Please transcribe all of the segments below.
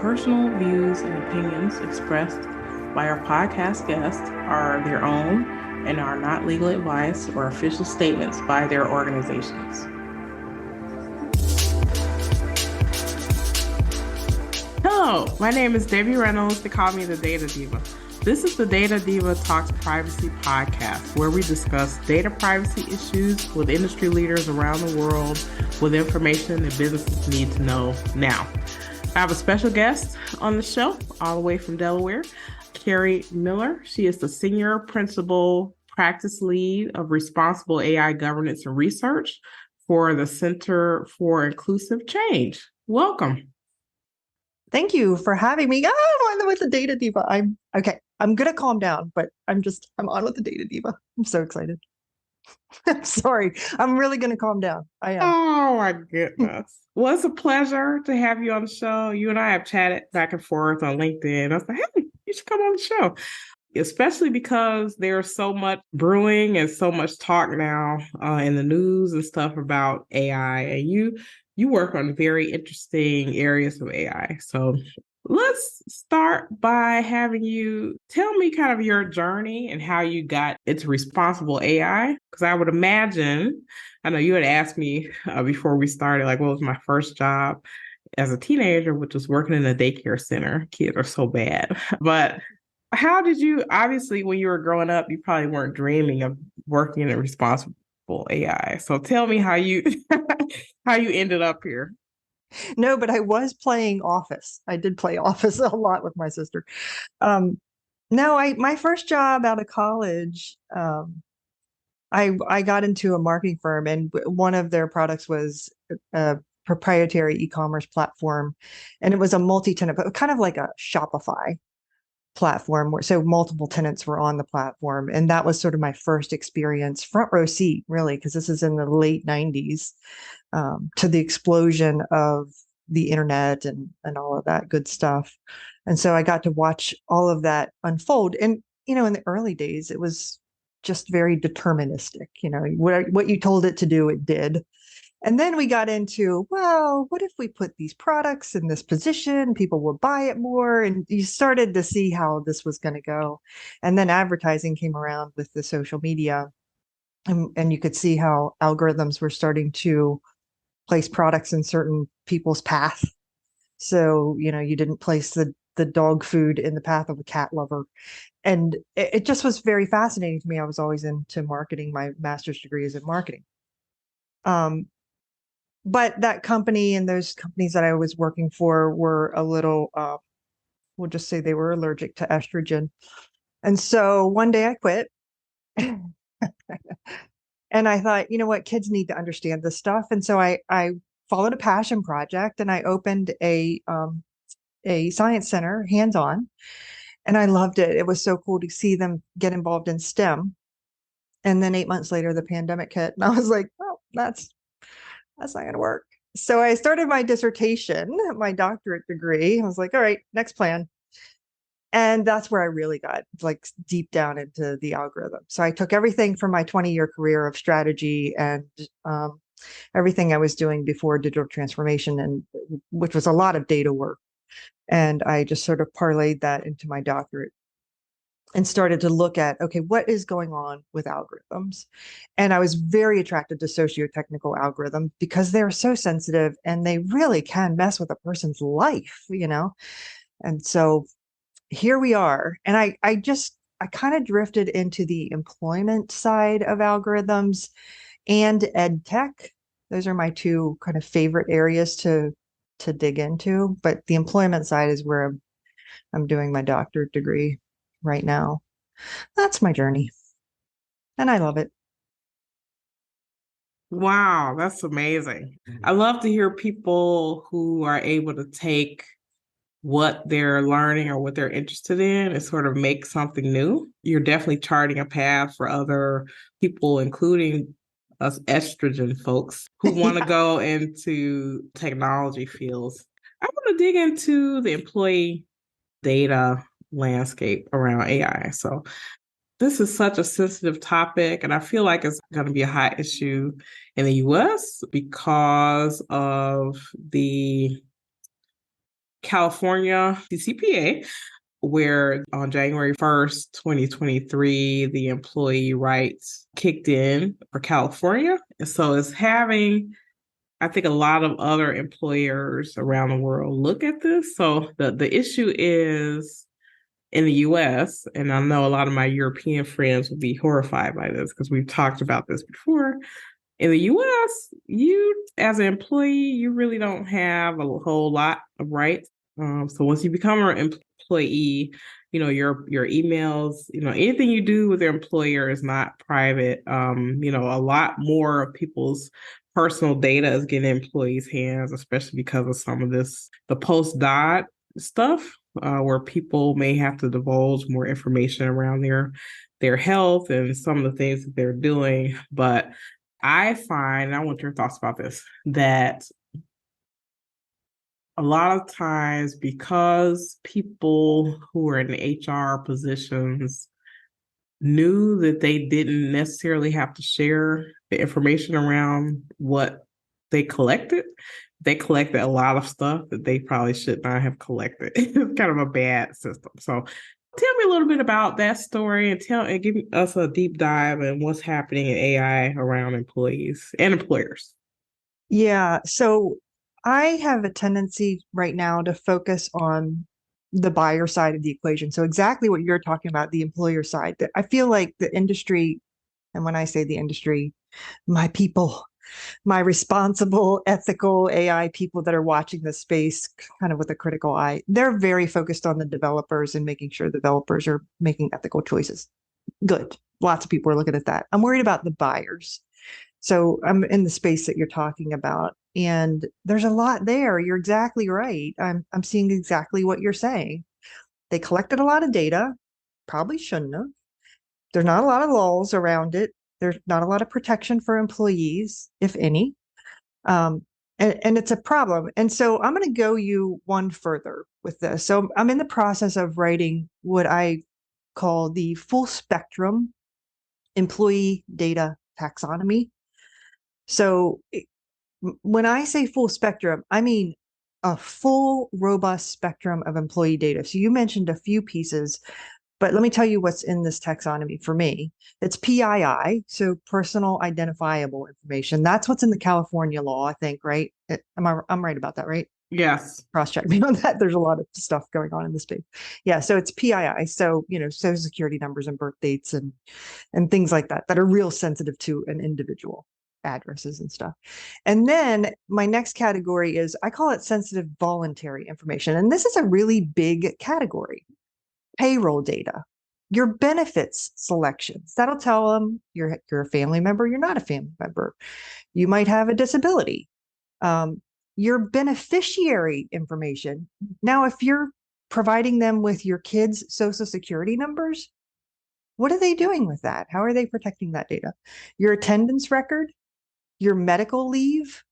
personal views and opinions expressed by our podcast guests are their own and are not legal advice or official statements by their organizations. Hello, my name is Debbie Reynolds. They call me the Data Diva. This is the Data Diva Talks Privacy podcast, where we discuss data privacy issues with industry leaders around the world with information that businesses need to know now. I have a special guest on the show, all the way from Delaware, Cari Miller. She is the Senior Principal Practice Lead of Responsible AI Governance and Research for the Center for Inclusive Change. Welcome. Thank you for having me. I'm on with the Data Diva. I'm going to calm down, but I'm on with the Data Diva. I'm so excited. I'm sorry. I'm really going to calm down. I am. Oh my goodness. Well, it's a pleasure to have you on the show. You and I have chatted back and forth on LinkedIn. I was like, hey, you should come on the show. Especially because there's so much brewing and so much talk now in the news and stuff about AI. And you work on very interesting areas of AI. So let's start by having you tell me kind of your journey and how you got into responsible AI. Because I would imagine, I know you had asked me before we started, like, what was my first job as a teenager, which was working in a daycare center. Kids are so bad. But how did you, obviously, when you were growing up, you probably weren't dreaming of working in responsible AI. So tell me how you how you ended up here. No, but I was playing Office. I did play Office a lot with my sister. My first job out of college, I got into a marketing firm, and one of their products was a proprietary e-commerce platform, and it was a multi-tenant, but kind of like a Shopify platform so multiple tenants were on the platform. And that was sort of my first experience, front row seat, really, because this is in the late 90s, to the explosion of the internet and all of that good stuff. And so I got to watch all of that unfold. And, in the early days, it was just very deterministic. What you told it to do, it did. And then we got into, well, what if we put these products in this position? People will buy it more. And you started to see how this was going to go. And then advertising came around with the social media. And you could see how algorithms were starting to place products in certain people's path. So, you didn't place the dog food in the path of a cat lover. And it just was very fascinating to me. I was always into marketing. My master's degree is in marketing. But that company and those companies that I was working for were a little, we'll just say they were allergic to estrogen. And so one day I quit. And I thought, you know what, kids need to understand this stuff. And so I followed a passion project, and I opened a science center, hands-on. And I loved it. It was so cool to see them get involved in STEM. And then 8 months later, the pandemic hit. And I was like, oh, that's not going to work. So I started my dissertation, my doctorate degree. I was like, all right, next plan. And that's where I really got like deep down into the algorithm. So I took everything from my 20-year career of strategy and everything I was doing before digital transformation, and which was a lot of data work. And I just sort of parlayed that into my doctorate and started to look at, okay, what is going on with algorithms? And I was very attracted to socio-technical algorithms because they're so sensitive and they really can mess with a person's life, And so here we are. And I kind of drifted into the employment side of algorithms and ed tech. Those are my two kind of favorite areas to dig into. But the employment side is where I'm doing my doctorate degree right now. That's my journey. And I love it. Wow, that's amazing. I love to hear people who are able to take what they're learning or what they're interested in and sort of make something new. You're definitely charting a path for other people, including us estrogen folks who want to go into technology fields. I want to dig into the employee data landscape around AI. So this is such a sensitive topic, and I feel like it's going to be a hot issue in the US because of the California CCPA, where on January 1st, 2023, the employee rights kicked in for California. And so it's having, I think, a lot of other employers around the world look at this. So the issue is in the US, and I know a lot of my European friends will be horrified by this because we've talked about this before. In the US, you as an employee, you really don't have a whole lot of rights. So once you become an employee, your emails, anything you do with your employer is not private. A lot more of people's personal data is getting in employees' hands, especially because of some of the post-Dodd stuff, where people may have to divulge more information around their health and some of the things that they're doing. But I find, and I want your thoughts about this, that a lot of times because people who are in HR positions knew that they didn't necessarily have to share the information around what they collected, they collected a lot of stuff that they probably should not have collected. It's kind of a bad system. So tell me a little bit about that story and give us a deep dive in what's happening in AI around employees and employers. Yeah. So I have a tendency right now to focus on the buyer side of the equation. So exactly what you're talking about, the employer side. That I feel like the industry, and when I say the industry, my people, my responsible, ethical AI people that are watching this space kind of with a critical eye, they're very focused on the developers and making sure developers are making ethical choices. Good. Lots of people are looking at that. I'm worried about the buyers. So I'm in the space that you're talking about, and there's a lot there. You're exactly right. I'm seeing exactly what you're saying. They collected a lot of data, probably shouldn't have. There's not a lot of laws around it. There's not a lot of protection for employees, if any. And it's a problem. And so I'm going to go you one further with this. So I'm in the process of writing what I call the full spectrum employee data taxonomy. So when I say full spectrum, I mean a full, robust spectrum of employee data. So you mentioned a few pieces, but let me tell you what's in this taxonomy for me. It's PII, so personal identifiable information. That's what's in the California law, I think, right? I'm right about that, right? Yes. Cross-check me on that. There's a lot of stuff going on in this space. Yeah, so it's PII. So, social security numbers and birth dates and things like that are real sensitive to an individual, addresses and stuff. And then my next category is, I call it sensitive voluntary information. And this is a really big category. Payroll data, your benefits selections. That'll tell them you're a family member, you're not a family member. You might have a disability. Your beneficiary information. Now, if you're providing them with your kids' social security numbers, what are they doing with that? How are they protecting that data? Your attendance record, your medical leave,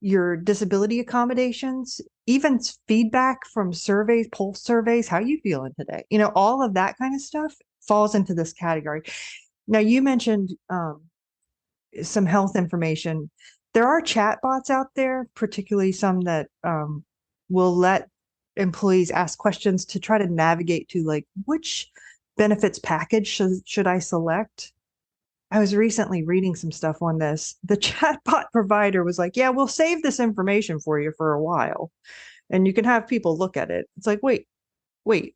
your disability accommodations, even feedback from surveys, pulse surveys. How are you feeling today? All of that kind of stuff falls into this category. Now, you mentioned some health information. There are chatbots out there, particularly some that will let employees ask questions to try to navigate to, like, which benefits package should I select? I was recently reading some stuff on this. The chatbot provider was like, yeah, we'll save this information for you for a while, and you can have people look at it. It's like, wait,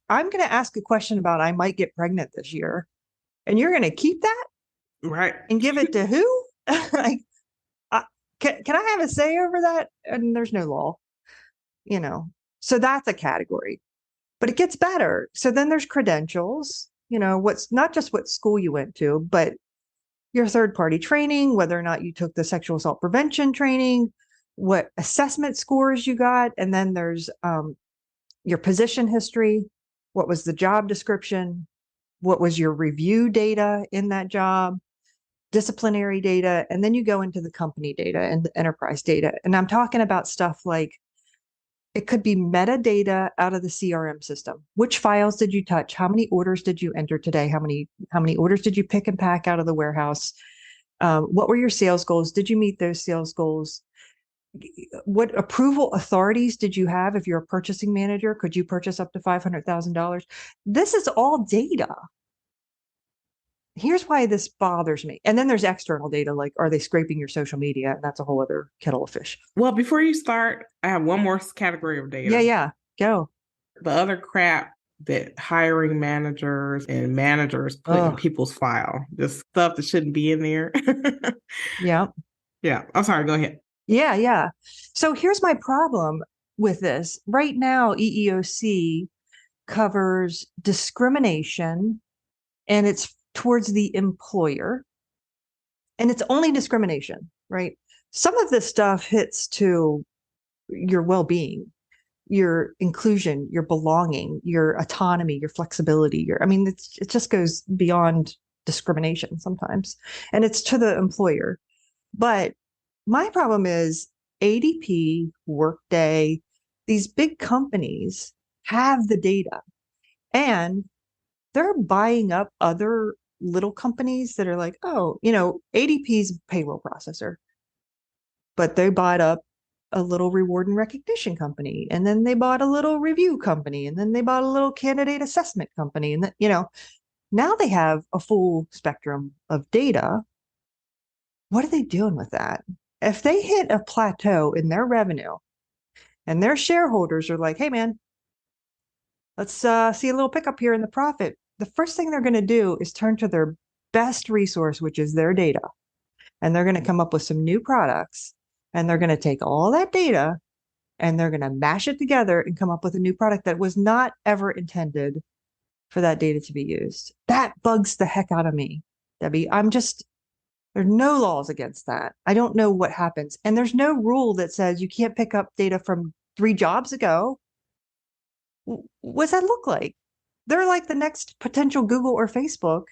I'm going to ask a question about I might get pregnant this year, and you're going to keep that Right. and give it to who? Like, can I have a say over that? And there's no law, So that's a category, but it gets better. So then there's credentials, what's not just what school you went to, but your third party training, whether or not you took the sexual assault prevention training, what assessment scores you got. And then there's your position history. What was the job description? What was your review data in that job? Disciplinary data. And then you go into the company data and the enterprise data. And I'm talking about stuff like, it could be metadata out of the CRM system. Which files did you touch? How many orders did you enter today? How many orders did you pick and pack out of the warehouse? What were your sales goals? Did you meet those sales goals? what approval authorities did you have? If you're a purchasing manager, could you purchase up to $500,000? This is all data. Here's why this bothers me. And then there's external data, like, are they scraping your social media? And that's a whole other kettle of fish. Well, before you start, I have one more category of data. Yeah, go. The other crap that hiring managers and managers put in people's file, just stuff that shouldn't be in there. Yeah. Yeah. I'm sorry. Go ahead. Yeah. So here's my problem with this. Right now, EEOC covers discrimination, and it's towards the employer. And it's only discrimination, right? Some of this stuff hits to your well-being, your inclusion, your belonging, your autonomy, your flexibility, it just goes beyond discrimination sometimes. And it's to the employer. But my problem is ADP, Workday, these big companies have the data, and they're buying up other little companies that are like, oh, ADP's payroll processor, but they bought up a little reward and recognition company, and then they bought a little review company, and then they bought a little candidate assessment company. And now they have a full spectrum of data. What are they doing with that? If they hit a plateau in their revenue and their shareholders are like, hey, man, let's see a little pickup here in the profit, the first thing they're going to do is turn to their best resource, which is their data. And they're going to come up with some new products, and they're going to take all that data and they're going to mash it together and come up with a new product that was not ever intended for that data to be used. That bugs the heck out of me, Debbie. There's no laws against that. I don't know what happens. And there's no rule that says you can't pick up data from 3 jobs ago. What's that look like? They're like the next potential Google or Facebook,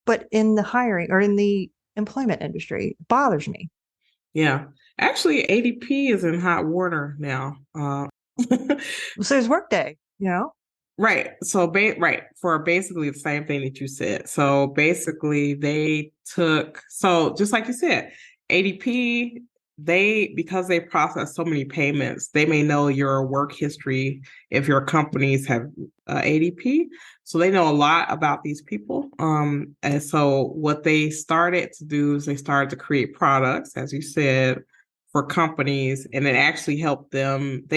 but in the hiring or in the employment industry. It bothers me. Yeah. Actually, ADP is in hot water now. So is Workday, Right. So, for basically the same thing that you said. So basically just like you said, ADP, because they process so many payments, they may know your work history if your companies have ADP. So they know a lot about these people. And so what they started to do is they started to create products, as you said, for companies, and it actually helped them.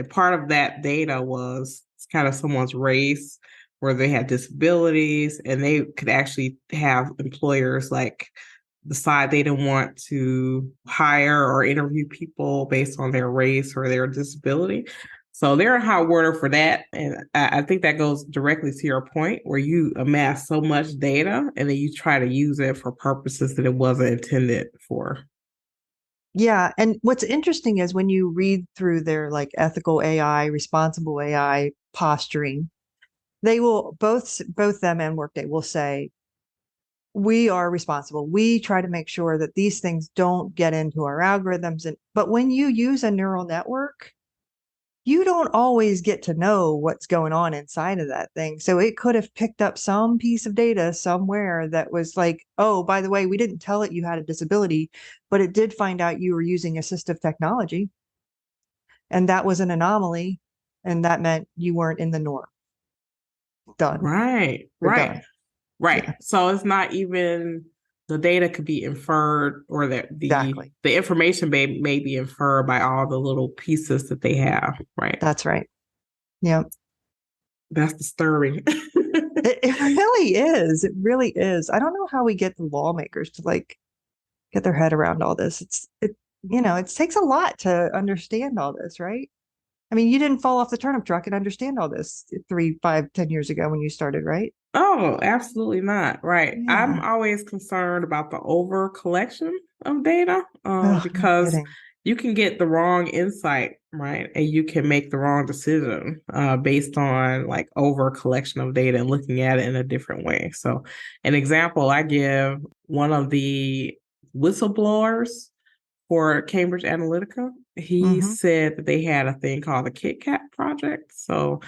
Part of that data was kind of someone's race, where they had disabilities, and they could actually have employers like decide they didn't want to hire or interview people based on their race or their disability. So they're in hot water for that. And I think that goes directly to your point, where you amass so much data and then you try to use it for purposes that it wasn't intended for. Yeah. And what's interesting is when you read through their like ethical AI, responsible AI posturing, they will both them and Workday will say, we are responsible. We try to make sure that these things don't get into our algorithms. But when you use a neural network, you don't always get to know what's going on inside of that thing. So it could have picked up some piece of data somewhere that was like, oh, by the way, we didn't tell it you had a disability, but it did find out you were using assistive technology. And that was an anomaly. And that meant you weren't in the norm. Done. Right. Done. Right. Yeah. So it's not even the data could be inferred, or that the information may be inferred by all the little pieces that they have. Right. That's right. Yeah. That's disturbing. It really is. It really is. I don't know how we get the lawmakers to like get their head around all this. It takes a lot to understand all this, right? I mean, you didn't fall off the turnip truck and understand all this 3, 5, 10 years ago when you started, right? Oh, absolutely not. Right. Yeah. I'm always concerned about the over collection of data because you can get the wrong insight, right? And you can make the wrong decision based on like over collection of data and looking at it in a different way. So an example I give, one of the whistleblowers for Cambridge Analytica, he said that they had a thing called the Kit Kat Project. So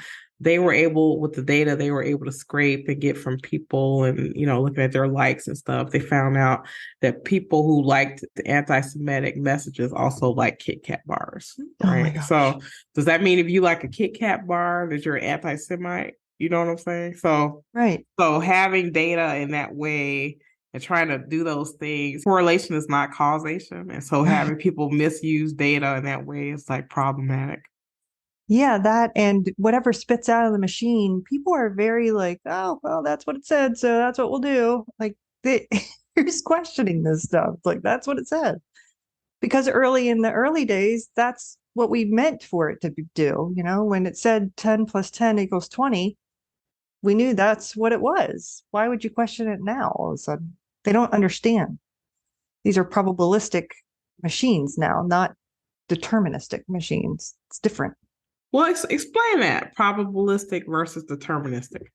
they were able, with the data, they were able to scrape and get from people and, looking at their likes and stuff. They found out that people who liked the anti-Semitic messages also like Kit Kat bars, Oh my right? gosh. So does that mean if you like a Kit Kat bar that you're an anti-Semite? You know what I'm saying? Right. So having data in that way and trying to do those things, correlation is not causation. And so Right. having people misuse data in that way is like problematic. Yeah, that and whatever spits out of the machine, people are very like, oh, well, that's what it said, so that's what we'll do. Like they, who's questioning this stuff? It's like that's what it said. Because early in the early days, that's what we meant for it to do. When it said 10 plus 10 equals 20, we knew that's what it was. Why would you question it now all of a sudden? They don't understand. These are probabilistic machines now, not deterministic machines. It's different. Well, explain that probabilistic versus deterministic.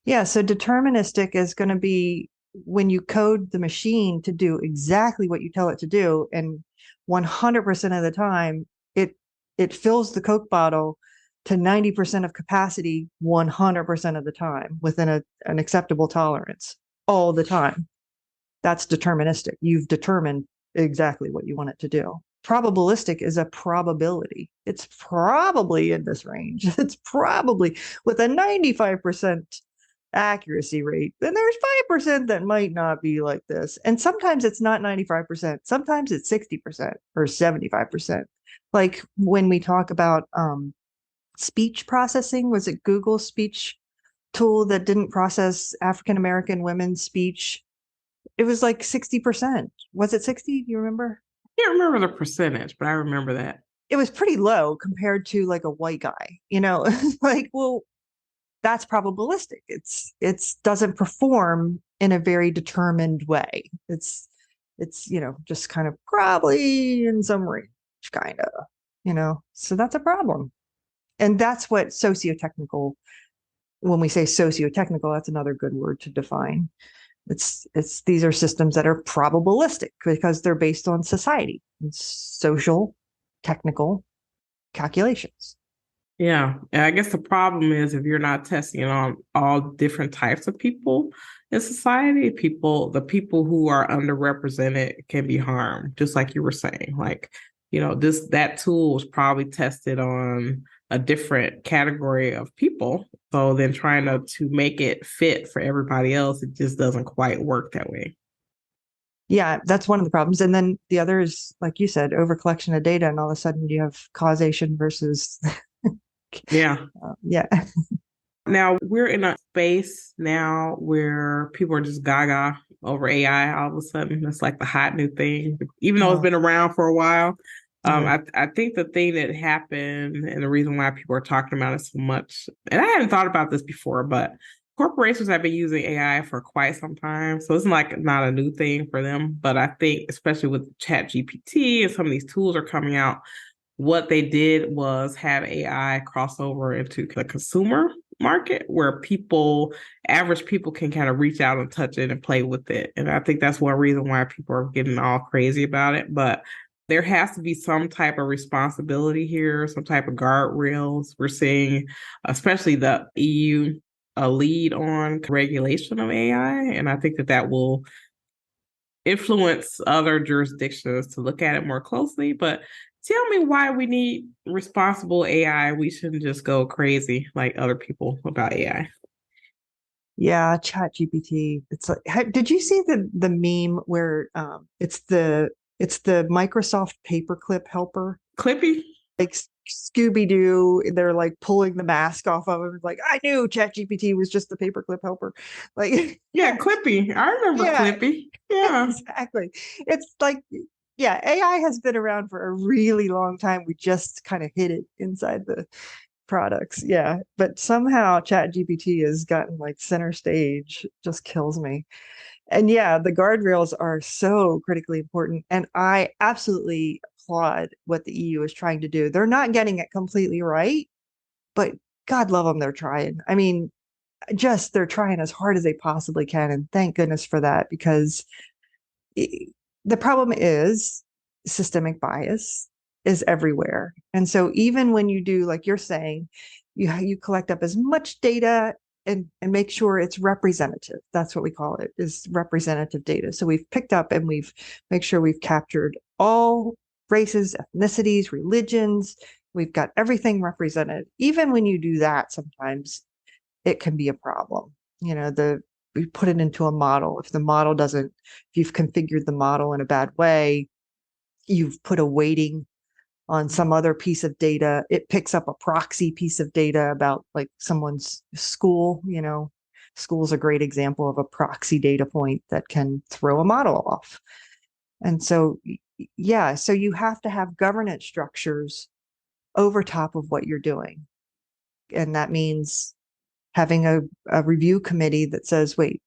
Yeah, so deterministic is going to be when you code the machine to do exactly what you tell it to do, and 100% of the time, it fills the Coke bottle to 90% of capacity 100% of the time within an acceptable tolerance all the time. That's deterministic. You've determined exactly what you want it to do. Probabilistic is a probability. It's probably in this range. It's probably with a 95% accuracy rate. Then there's 5% that might not be like this. And sometimes it's not 95%. Sometimes it's 60% or 75%. Like when we talk about speech processing, was it Google's speech tool that didn't process African American women's speech? It was like 60%. Was it 60? Do you remember? I can't remember the percentage, but I remember that. It was pretty low compared to like a white guy, like, well, that's probabilistic. It's doesn't perform in a very determined way. It's just kind of probably in some range, kind of, so that's a problem. And that's what sociotechnical, when we say sociotechnical, that's another good word to define. It's these are systems that are probabilistic because they're based on society and social technical calculations. Yeah. And I guess the problem is if you're not testing it on all different types of people in society, the people who are underrepresented can be harmed, just like you were saying. Like, that tool was probably tested on a different category of people. So then trying to make it fit for everybody else, it just doesn't quite work that way. Yeah, that's one of the problems. And then the other is, like you said, over collection of data, and all of a sudden you have causation versus Yeah. yeah. Now we're in a space now where people are just gaga over AI all of a sudden. It's like the hot new thing, even though it's Oh, been around for a while. yeah. I think the thing that happened and the reason why people are talking about it so much, and I hadn't thought about this before, but corporations have been using AI for quite some time. So it's like not a new thing for them. But I think, especially with Chat GPT and some of these tools are coming out, what they did was have AI cross over into the consumer market where average people can kind of reach out and touch it and play with it. And I think that's one reason why people are getting all crazy about it. But there has to be some type of responsibility here, some type of guardrails. We're seeing, especially the EU, a lead on regulation of AI. And I think that will influence other jurisdictions to look at it more closely. But tell me why we need responsible AI. We shouldn't just go crazy like other people about AI. Yeah, Chat GPT. It's like, did you see the meme where it's the Microsoft paperclip helper? Clippy? Like Scooby Doo, they're like pulling the mask off of him. It's like, I knew Chat GPT was just the paperclip helper. Like, Yeah, Clippy. I remember yeah, Clippy. Yeah. exactly. It's like, yeah, AI has been around for a really long time. We just kind of hid it inside the products. Yeah. But somehow Chat GPT has gotten like center stage. Just kills me. And yeah, the guardrails are so critically important. And I absolutely applaud what the EU is trying to do. They're not getting it completely right, but God love them, they're trying. I mean, just they're trying as hard as they possibly can. And thank goodness for that, because the problem is systemic bias is everywhere. And so even when you do, like you're saying, You collect up as much data and make sure it's representative. That's what we call it, is representative data. So we've picked up and we've make sure we've captured all races, ethnicities, religions. We've got everything represented. Even when you do that, sometimes it can be a problem. We put it into a model. If the model doesn't, if you've configured the model in a bad way, you've put a weighting on some other piece of data, it picks up a proxy piece of data about like someone's school. School's a great example of a proxy data point that can throw a model off. And so, yeah, so you have to have governance structures over top of what you're doing. And that means having a review committee that says, wait,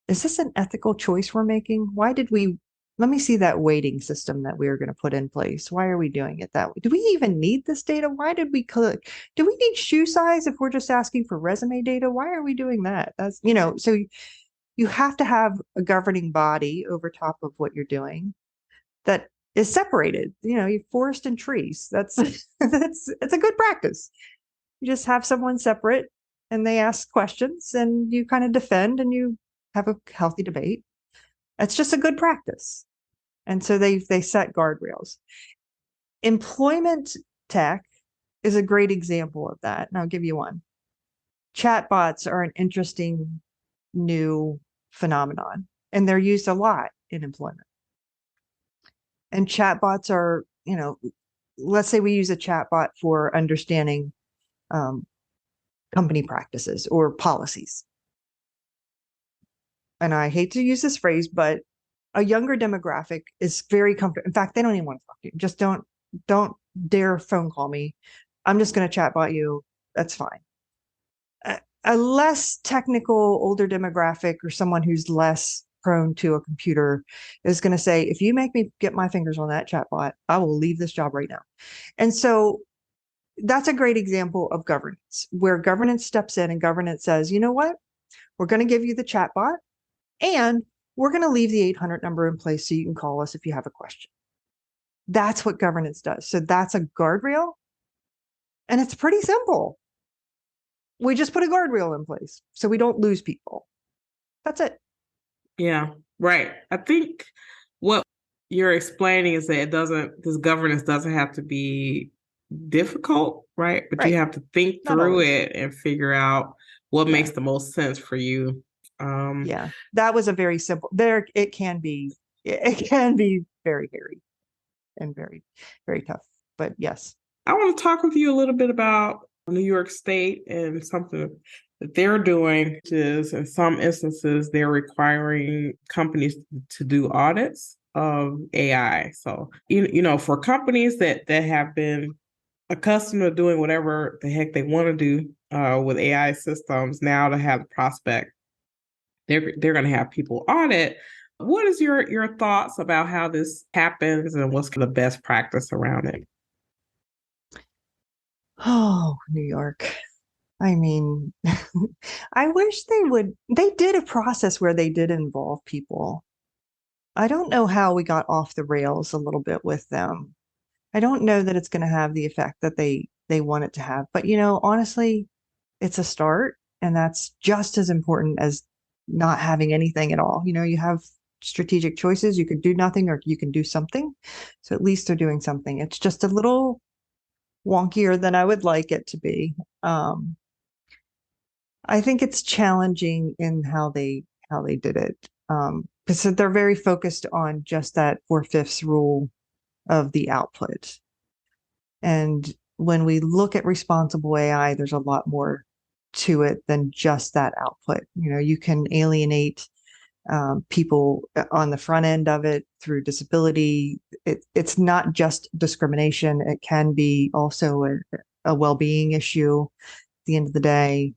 is this an ethical choice we're making? Let me see that weighting system that we are going to put in place. Why are we doing it that way? Do we even need this data? Why did we click? Do we need shoe size if we're just asking for resume data? Why are we doing that? So you have to have a governing body over top of what you're doing that is separated. You forest and trees. It's a good practice. You just have someone separate and they ask questions and you kind of defend and you have a healthy debate. It's just a good practice. And so they set guardrails. Employment tech is a great example of that. And I'll give you one. Chatbots are an interesting new phenomenon, and they're used a lot in employment. And chatbots are, let's say we use a chatbot for understanding company practices or policies. And I hate to use this phrase, but a younger demographic is very comfortable. In fact, they don't even want to talk to you. Just don't dare phone call me. I'm just going to chatbot you. That's fine. A less technical, older demographic or someone who's less prone to a computer is going to say, if you make me get my fingers on that chatbot, I will leave this job right now. And so that's a great example of governance, where governance steps in and governance says, you know what? We're going to give you the chatbot and we're going to leave the 800 number in place so you can call us if you have a question. That's what governance does. So that's a guardrail. And it's pretty simple. We just put a guardrail in place so we don't lose people. That's it. Yeah, right. I think what you're explaining is that this governance doesn't have to be difficult, right? But you Right. have to think Not through always. it and figure out what Yeah. makes the most sense for you. Yeah. That was a very simple it can be very hairy and very, very tough. But yes. I want to talk with you a little bit about New York State and something that they're doing, which is in some instances, they're requiring companies to do audits of AI. So, for companies that have been accustomed to doing whatever the heck they want to do with AI systems, now to have the prospect, they're going to have people audit. What is your thoughts about how this happens and what's the best practice around it? Oh, New York. I mean, I wish they did a process where they did involve people. I don't know how we got off the rails a little bit with them. I don't know that it's going to have the effect that they want it to have. But honestly, it's a start, and that's just as important as not having anything at all. You have strategic choices. You could do nothing or you can do something. So at least they're doing something. It's just a little wonkier than I would like it to be. I think it's challenging in how they did it. Because they're very focused on just that 4/5 rule of the output. And when we look at responsible AI, there's a lot more to it than just that output. You can alienate people on the front end of it through disability. It's not just discrimination. It can be also a well-being issue. At the end of the day,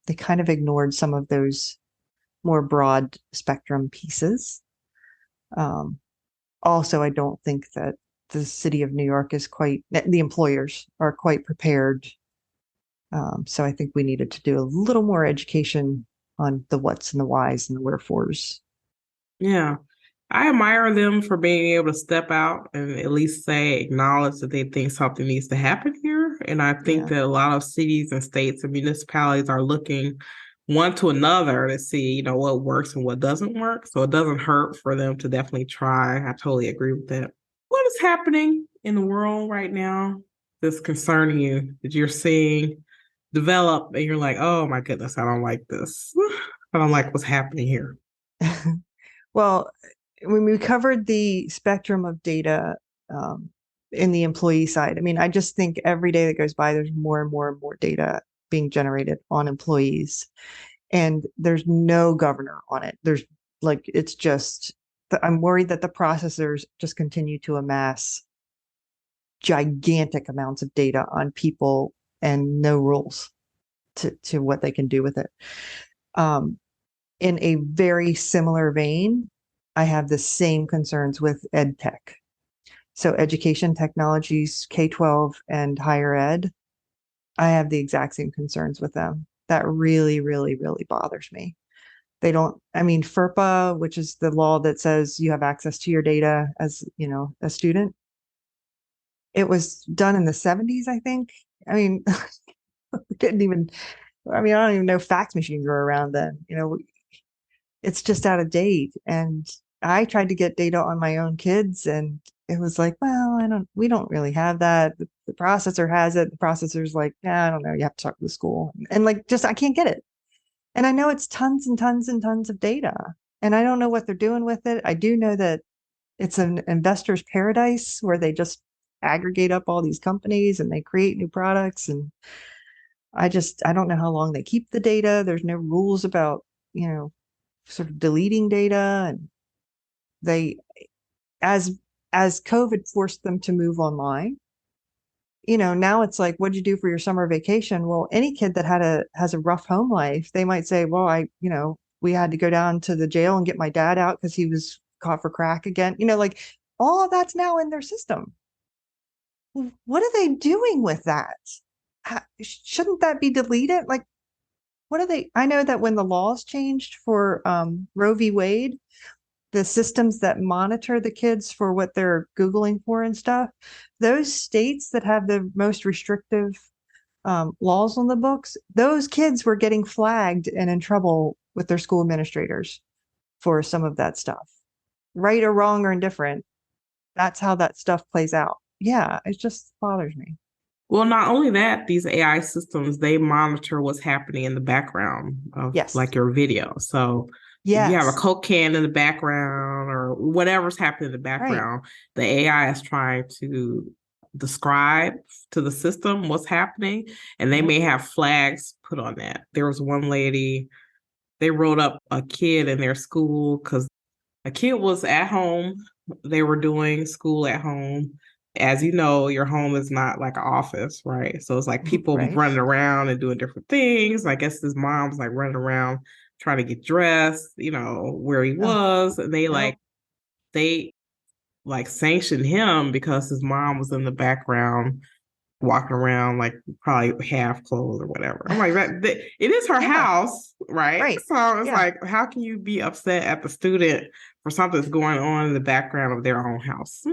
they kind of ignored some of those more broad spectrum pieces. Also, I don't think that the city of New York the employers are quite prepared. So I think we needed to do a little more education on the what's and the whys and the wherefores. Yeah. I admire them for being able to step out and at least acknowledge that they think something needs to happen here. And I think Yeah. that a lot of cities and states and municipalities are looking one to another to see, what works and what doesn't work. So it doesn't hurt for them to definitely try. I totally agree with that. What is happening in the world right now that's concerning you that you're seeing develop and you're like, oh my goodness, I don't like this. I don't like what's happening here. Well, when we covered the spectrum of data um, in the employee side, I mean, I just think every day that goes by, there's more and more and more data being generated on employees, and there's no governor on it. There's like, it's just, I'm worried that the processors just continue to amass gigantic amounts of data on people and no rules to what they can do with it. Um, in a very similar vein, I have the same concerns with ed tech. So education technologies, K-12 and higher ed, I have the exact same concerns with them. That really, really, really bothers me. They don't, I mean, FERPA, which is the law that says you have access to your data as, a student, it was done in the 70s, I think. I mean, didn't even, I mean, I don't even know fax machines were around then. It's just out of date. And I tried to get data on my own kids, and it was like, well, we don't really have that. The processor has it. The processor's like, yeah, I don't know. You have to talk to the school. And like, just, I can't get it. And I know it's tons and tons and tons of data, and I don't know what they're doing with it. I do know that it's an investor's paradise where they just aggregate up all these companies and they create new products. And I don't know how long they keep the data. There's no rules about, sort of deleting data. And they, as COVID forced them to move online, now it's like, what'd you do for your summer vacation? Well, any kid that has a rough home life, they might say, well, we had to go down to the jail and get my dad out because he was caught for crack again. Like, all of that's now in their system. What are they doing with that? Shouldn't that be deleted? Like, what are they? I know that when the laws changed for Roe v. Wade, the systems that monitor the kids for what they're Googling for and stuff, those states that have the most restrictive laws on the books, those kids were getting flagged and in trouble with their school administrators for some of that stuff. Right or wrong or indifferent, that's how that stuff plays out. Yeah, it just bothers me. Well, not only that, these AI systems, they monitor what's happening in the background of Yes. like your video. So if you have a Yes. Coke can in the background or whatever's happening in the Right. background, the AI is trying to describe to the system what's happening, and they Yep. may have flags put on that. There was one lady, they wrote up a kid in their school because a kid was at home. They were doing school at home. As you know, your home is not like an office, right? So it's like people Right. running around and doing different things. I guess his mom's like running around trying to get dressed, where he Oh, was. And yep. they like sanctioned him because his mom was in the background walking around like probably half clothed or whatever. I'm like, it is her Yeah. house, right? Right. So it's Yeah. like, how can you be upset at the student for something that's going on in the background of their own house?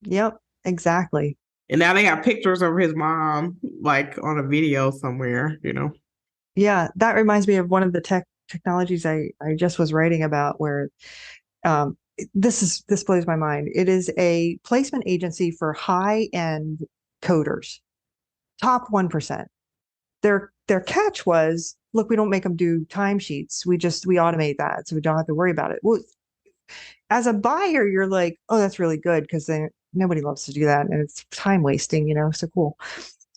Yep. Exactly. And now they have pictures of his mom like on a video somewhere. Yeah. That reminds me of one of the technologies I just was writing about where um, this blows my mind. It is a placement agency for high end coders, top 1%. Their catch was, look, we don't make them do timesheets. We automate that, so we don't have to worry about it. Well, as a buyer, you're like, oh, that's really good because then nobody loves to do that, and it's time wasting, so cool.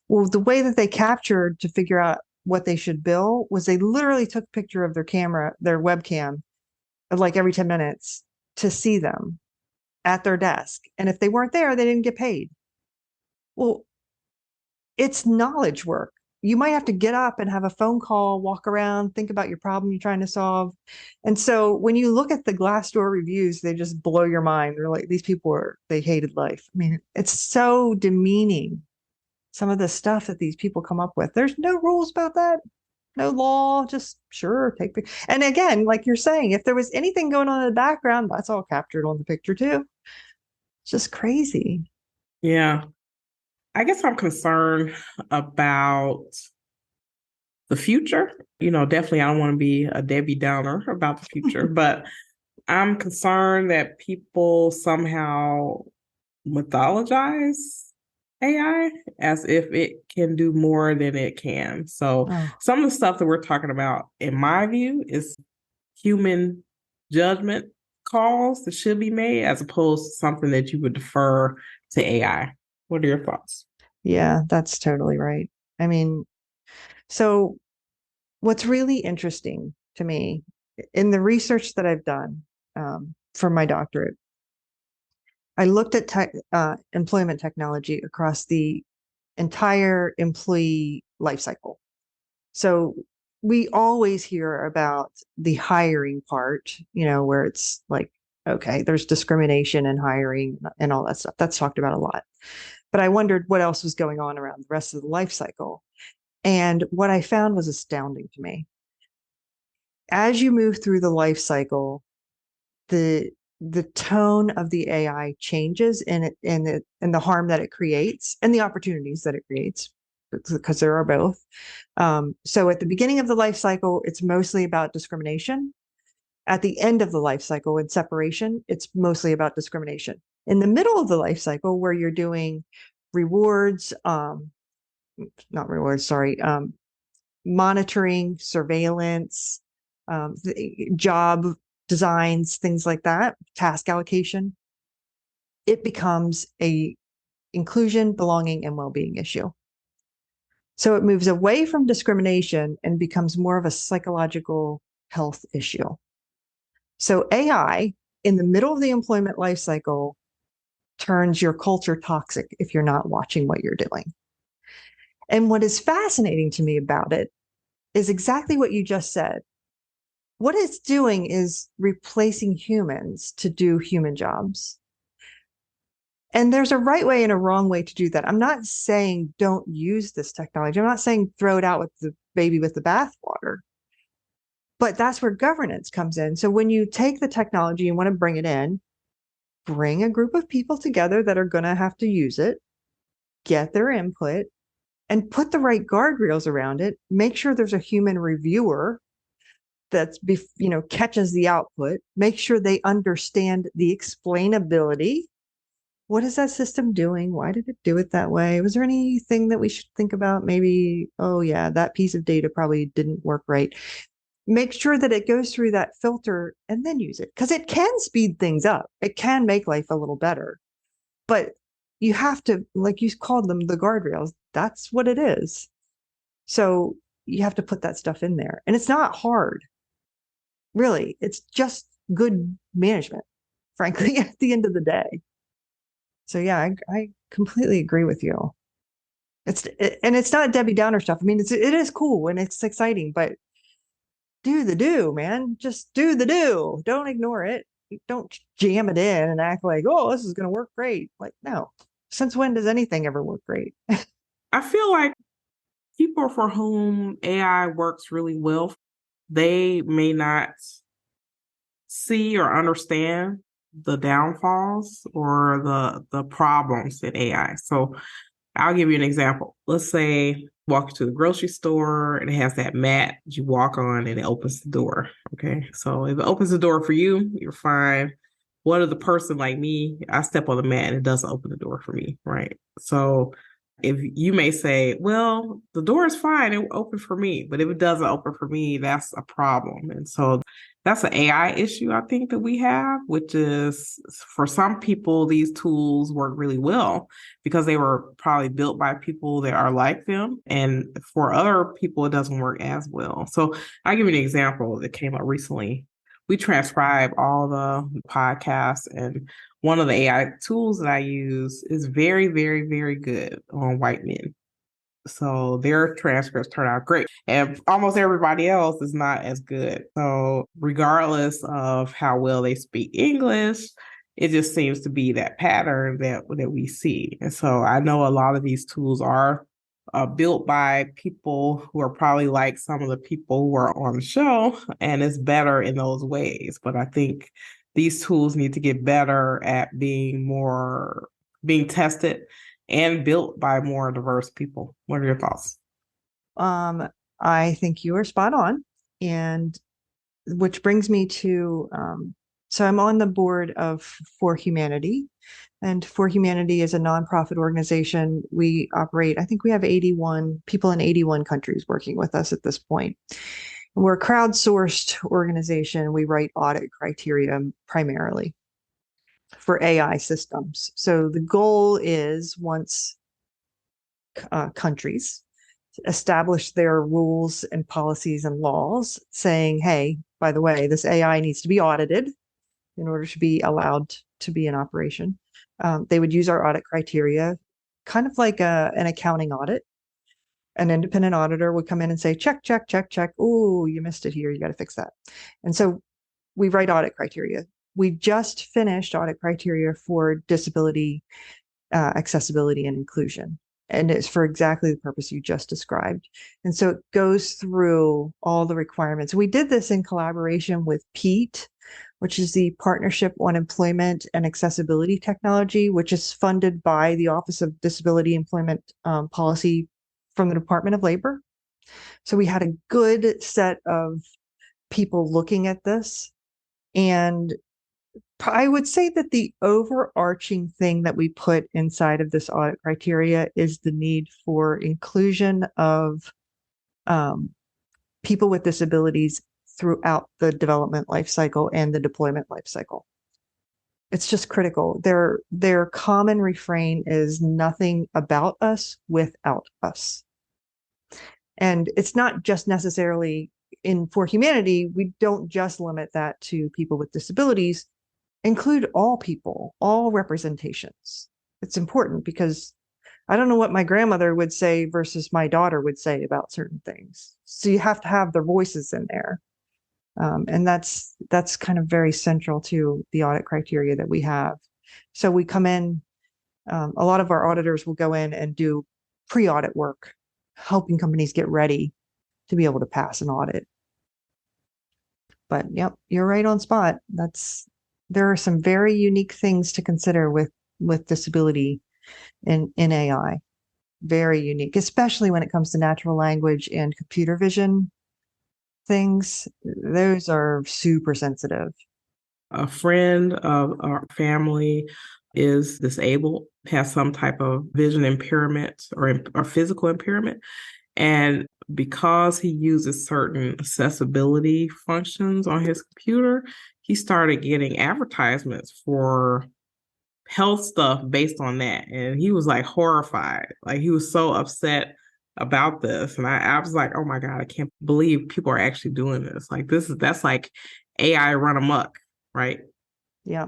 Well, the way that they captured to figure out what they should bill was they literally took a picture of their camera, their webcam, like every 10 minutes to see them at their desk. And if they weren't there, they didn't get paid. Well, it's knowledge work. You might have to get up and have a phone call, walk around, think about your problem you're trying to solve. And so when you look at the Glassdoor reviews, they just blow your mind. They're like, these people they hated life. I mean, it's so demeaning, some of the stuff that these people come up with. There's no rules about that, no law, just sure, And again, like you're saying, if there was anything going on in the background, that's all captured on the picture too. It's just crazy. Yeah. I guess I'm concerned about the future. Definitely I don't want to be a Debbie Downer about the future, but I'm concerned that people somehow mythologize AI as if it can do more than it can. So Oh, some of the stuff that we're talking about, in my view, is human judgment calls that should be made as opposed to something that you would defer to AI. What are your thoughts? yeah, that's totally right. I mean, so what's really interesting to me in the research that I've done for my doctorate, I looked at employment technology across the entire employee life cycle. So we always hear about the hiring part, where it's like, okay, there's discrimination in hiring and all that stuff. That's talked about a lot. But I wondered what else was going on around the rest of the life cycle. And what I found was astounding to me. As you move through the life cycle, the the tone of the AI changes and the harm that it creates and the opportunities that it creates, because there are both. So at the beginning of the life cycle, it's mostly about discrimination. At the end of the life cycle in separation, it's mostly about discrimination. In the middle of the life cycle, where you're doing rewards, not rewards, sorry, monitoring, surveillance, job designs, things like that, task allocation, it becomes a inclusion, belonging, and well-being issue. So it moves away from discrimination and becomes more of a psychological health issue. So AI in the middle of the employment life cycle turns your culture toxic if you're not watching what you're doing. And what is fascinating to me about it is exactly what you just said. What it's doing is replacing humans to do human jobs. And there's a right way and a wrong way to do that. I'm not saying don't use this technology. I'm not saying throw it out with the baby with the bathwater, but that's where governance comes in. So when you take the technology and want to bring it in, bring a group of people together that are going to have to use it, get their input, and put the right guardrails around it. Make sure there's a human reviewer that's catches the output. Make sure they understand the explainability. What is that system doing? Why did it do it that way? Was there anything that we should think about? Maybe, oh yeah, that piece of data probably didn't work right. Make sure that it goes through that filter and then use it, because it can speed things up. It can make life a little better, but you have to, like you called them, the guardrails. That's what it is. So you have to put that stuff in there, and it's not hard, really. It's just good management, frankly, at the end of the day. So yeah, I completely agree with you. And it's not Debbie Downer stuff. I mean, it is cool and it's exciting, but do the do, man. Just do the do. Don't ignore it. Don't jam it in and act like, oh, this is going to work great. Like, no. Since when does anything ever work great? I feel like people for whom AI works really well, they may not see or understand the downfalls or the problems in AI. So I'll give you an example. Let's say walk to the grocery store and it has that mat that you walk on and it opens the door. Okay. So if it opens the door for you, you're fine. What if the person like me, I step on the mat and it doesn't open the door for me, right? So if you may say, well, the door is fine, it will open for me. But if it doesn't open for me, that's a problem. And so that's an AI issue I think that we have, which is for some people, these tools work really well because they were probably built by people that are like them. And for other people, it doesn't work as well. So I'll give you an example that came up recently. We transcribe all the podcasts, and one of the AI tools that I use is very, very, very good on white men. So their transcripts turn out great. And almost everybody else is not as good. So regardless of how well they speak English, it just seems to be that pattern that we see. And so I know a lot of these tools are built by people who are probably like some of the people who are on the show, and it's better in those ways. But I think these tools need to get better at being tested and built by more diverse people. What are your thoughts? I think you are spot on. And which brings me to so I'm on the board of For Humanity, and For Humanity is a nonprofit organization. We operate, I think we have 81 people in 81 countries working with us at this point. We're a crowdsourced organization. We write audit criteria primarily for AI systems. So the goal is once countries establish their rules and policies and laws saying, hey, by the way, this AI needs to be audited in order to be allowed to be in operation. They would use our audit criteria, kind of like an accounting audit. An independent auditor would come in and say, check, check, check, check. Oh, you missed it here. You got to fix that. And so we write audit criteria. We just finished audit criteria for disability, accessibility, and inclusion. And it's for exactly the purpose you just described. And so it goes through all the requirements. We did this in collaboration with PETE, which is the Partnership on Employment and Accessibility Technology, which is funded by the Office of Disability Employment Policy from the Department of Labor. So we had a good set of people looking at this. And I would say that the overarching thing that we put inside of this audit criteria is the need for inclusion of people with disabilities throughout the development life cycle and the deployment life cycle. It's just critical. Their common refrain is nothing about us without us. And it's not just necessarily For Humanity, we don't just limit that to people with disabilities. Include all people, all representations. It's important because I don't know what my grandmother would say versus my daughter would say about certain things. So you have to have their voices in there. And that's kind of very central to the audit criteria that we have. So we come in, a lot of our auditors will go in and do pre-audit work, helping companies get ready to be able to pass an audit. But yep, you're right on spot. There are some very unique things to consider with disability in AI. Very unique, especially when it comes to natural language and computer vision things. Those are super sensitive. A friend of our family is disabled, has some type of vision impairment or physical impairment. And because he uses certain accessibility functions on his computer, he started getting advertisements for health stuff based on that. And he was like horrified. Like he was so upset about this. And I was like, oh my God, I can't believe people are actually doing this. Like that's like AI run amok, right? Yeah.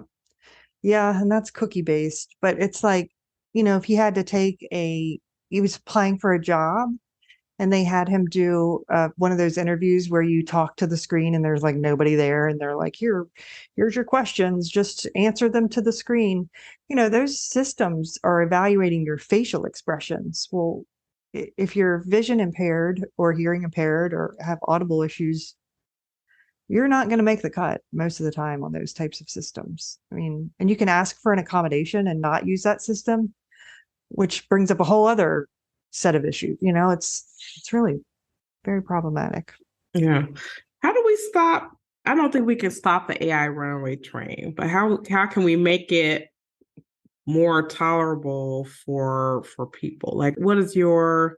Yeah. And that's cookie based. But it's like, if he had to he was applying for a job and they had him do one of those interviews where you talk to the screen and there's like nobody there and they're like, here's your questions, just answer them to the screen. Those systems are evaluating your facial expressions. Well, if you're vision impaired or hearing impaired or have audible issues, you're not going to make the cut most of the time on those types of systems. I mean, and you can ask for an accommodation and not use that system, which brings up a whole other set of issues. It's really very problematic. Yeah. How do we stop? I don't think we can stop the AI runaway train, but how can we make it more tolerable for people? Like what is your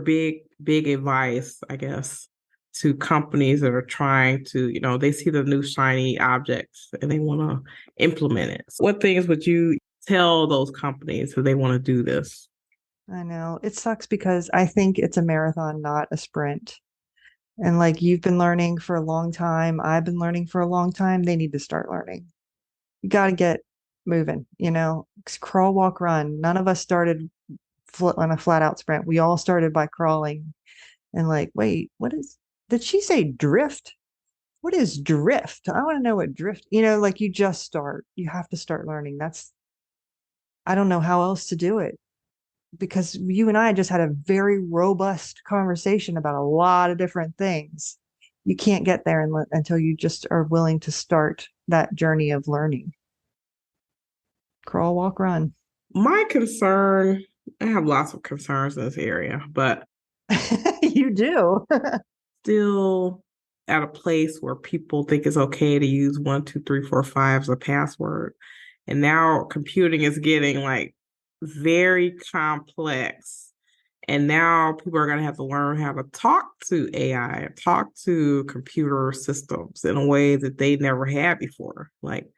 big advice, I guess, to companies that are trying to, they see the new shiny objects and they want to implement it. So what things would you tell those companies if they want to do this? I know it sucks because I think it's a marathon, not a sprint. And like you've been learning for a long time, I've been learning for a long time. They need to start learning. You got to get moving, crawl, walk, run. None of us started on a flat out sprint. We all started by crawling and like, wait, did she say drift? What is drift? I want to know what drift, like you have to start learning. I don't know how else to do it because you and I just had a very robust conversation about a lot of different things. You can't get there until you just are willing to start that journey of learning. Crawl, walk, run. My concern, I have lots of concerns in this area, but You do. still at a place where people think it's okay to use 1, 2, 3, 4, 5 as a password. And now computing is getting like very complex. And now people are going to have to learn how to talk to AI, talk to computer systems in a way that they never had before. Like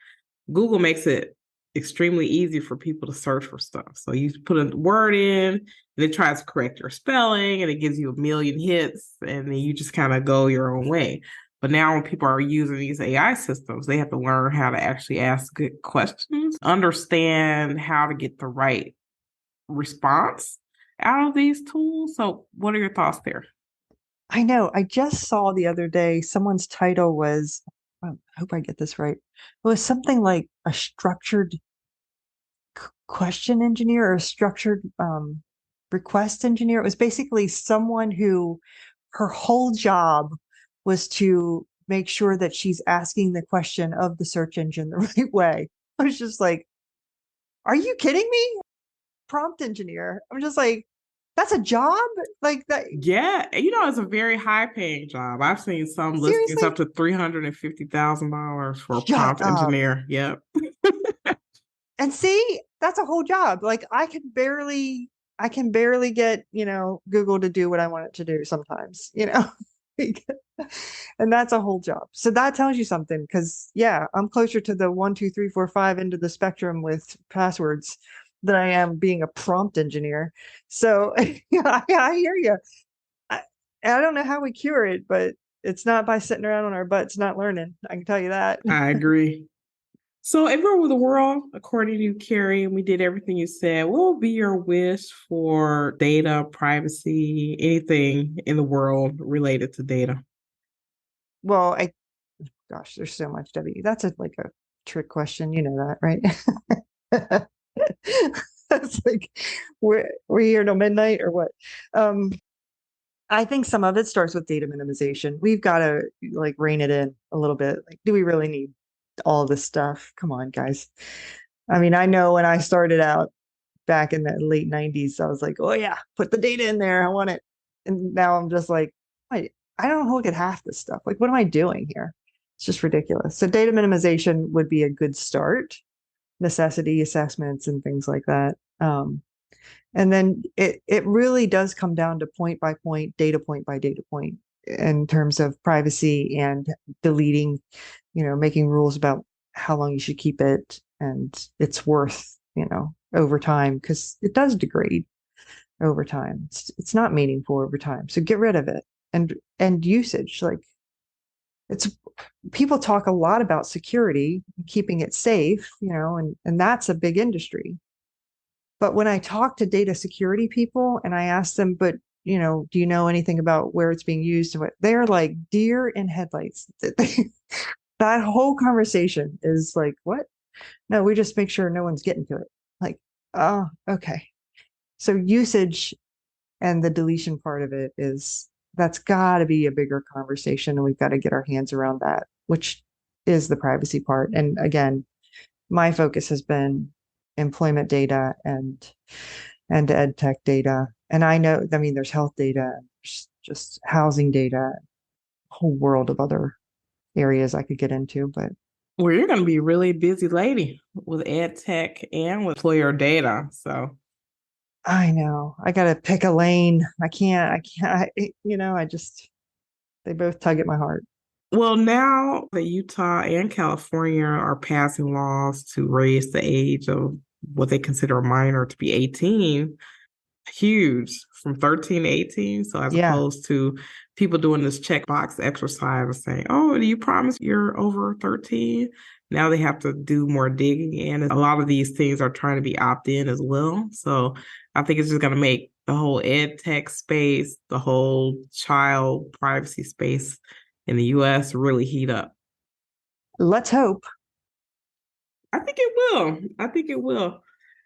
Google makes it extremely easy for people to search for stuff. So you put a word in, and it tries to correct your spelling, and it gives you a million hits, and then you just kind of go your own way. But now when people are using these AI systems, they have to learn how to actually ask good questions, understand how to get the right response out of these tools. So what are your thoughts there? I know. I just saw the other day someone's title was, I hope I get this right. It was something like a structured question engineer or a structured request engineer. It was basically someone who her whole job was to make sure that she's asking the question of the search engine the right way. I was just like, are you kidding me? Prompt engineer. I'm just like, that's a job? Like that? Yeah, it's a very high paying job. I've seen some listings up Seriously? to $350,000 for a Shut prompt up. engineer. Yep. And see, that's a whole job. Like I can barely get, Google to do what I want it to do sometimes, and that's a whole job. So that tells you something because yeah, I'm closer to the 1, 2, 3, 4, 5 into the spectrum with passwords than I am being a prompt engineer. So yeah, I hear you. I, I don't know how we cure it, but it's not by sitting around on our butts not learning. I can tell you that. I agree. So, if we were the world, according to you, Carrie, and we did everything you said, what would be your wish for data, privacy, anything in the world related to data? Well, gosh, there's so much W. That's like a trick question. You know that, right? That's like we're here till midnight or what? Um, I think some of it starts with data minimization. We've got to like rein it in a little bit. Like, do we really need all this stuff? Come on, guys. I mean, I know when I started out back in the late 90s, I was like, oh yeah, put the data in there. I want it. And now I'm just like, I don't look at half this stuff. Like, what am I doing here? It's just ridiculous. So data minimization would be a good start, necessity assessments and things like that. And then it really does come down to point by point by data point in terms of privacy and deleting, making rules about how long you should keep it and its worth, over time, because it does degrade over time. It's not meaningful over time. So get rid of it. And usage, like it's people talk a lot about security, keeping it safe, and that's a big industry. But when I talk to data security people and I ask them, but do you know anything about where it's being used and what they're like deer in headlights. That whole conversation is like, what? No, we just make sure no one's getting to it. Like, oh, okay. So usage and the deletion part of it is that's got to be a bigger conversation, and we've got to get our hands around that, which is the privacy part. And again, my focus has been employment data and ed tech data. And I know, I mean, there's health data, just housing data, a whole world of other areas I could get into, but Well, you're going to be a really busy lady with ed tech and with employer data. So, I know I got to pick a lane. I just, they both tug at my heart. well, now that Utah and California are passing laws to raise the age of what they consider a minor to be 18, huge, from 13 to 18. So as Yeah. opposed to people doing this checkbox exercise of saying, oh, do you promise you're over 13? Now they have to do more digging. And a lot of these things are trying to be opt-in as well. So I think it's just going to make the whole ed tech space, the whole child privacy space in the US really heat up. Let's hope. I think it will. I think it will.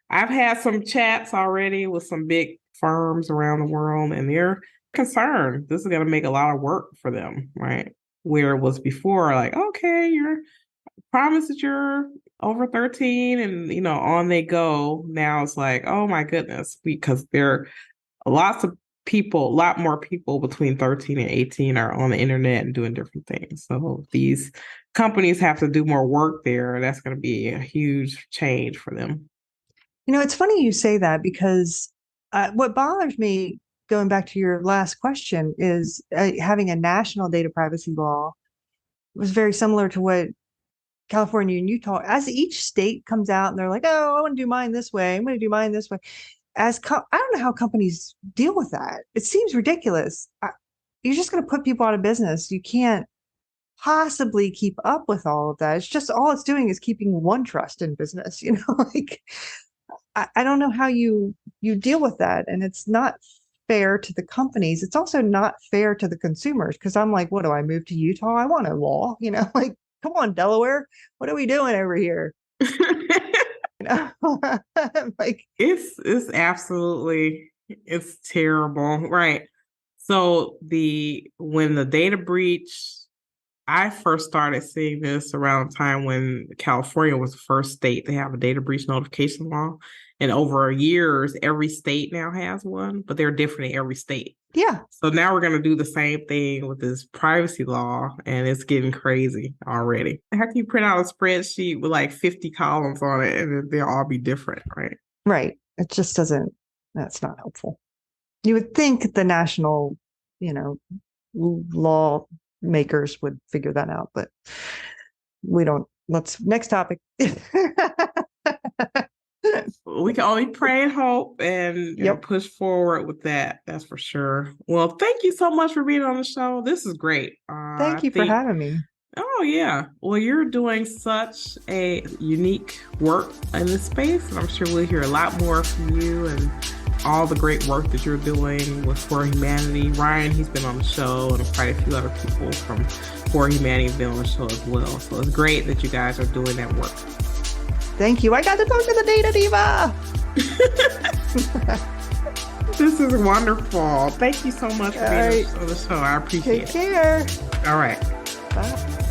I've had some chats already with some big firms around the world, and they're concerned this is going to make a lot of work for them, right? Where it was before, like, okay, you're promise that you're over 13 and, on they go. Now it's like, oh my goodness, because there are a lot more people between 13 and 18 are on the internet and doing different things. So these companies have to do more work there. That's going to be a huge change for them. It's funny you say that because what bothers me, going back to your last question, is having a national data privacy law was very similar to what California and Utah, as each state comes out and they're like, oh, I want to do mine this way. I'm going to do mine this way. I don't know how companies deal with that. It seems ridiculous. You're just going to put people out of business. You can't possibly keep up with all of that. It's just all it's doing is keeping one trust in business, like I don't know how you deal with that. And it's not fair to the companies. It's also not fair to the consumers because I'm like, what do I move to Utah? I want a law, like, come on, Delaware. What are we doing over here? Like it's absolutely, it's terrible. Right. So when the data breach, I first started seeing this around the time when California was the first state to have a data breach notification law. And over years, every state now has one, but they're different in every state. Yeah. So now we're going to do the same thing with this privacy law, and it's getting crazy already. How can you print out a spreadsheet with like 50 columns on it and they'll all be different, right? Right. It just doesn't, that's not helpful. You would think the national, law makers would figure that out, but we don't. Next topic. We can only pray and hope and push forward with that. That's for sure. Well, thank you so much for being on the show. This is great. Thank you for having me. Oh, yeah. Well, you're doing such a unique work in this space, and I'm sure we'll hear a lot more from you and all the great work that you're doing with For Humanity. Ryan, he's been on the show, and quite a few other people from For Humanity have been on the show as well. So it's great that you guys are doing that work. Thank you. I got to talk to the Data Diva. This is wonderful. Thank you so much for being on the show. I appreciate it. Take care. All right. Bye.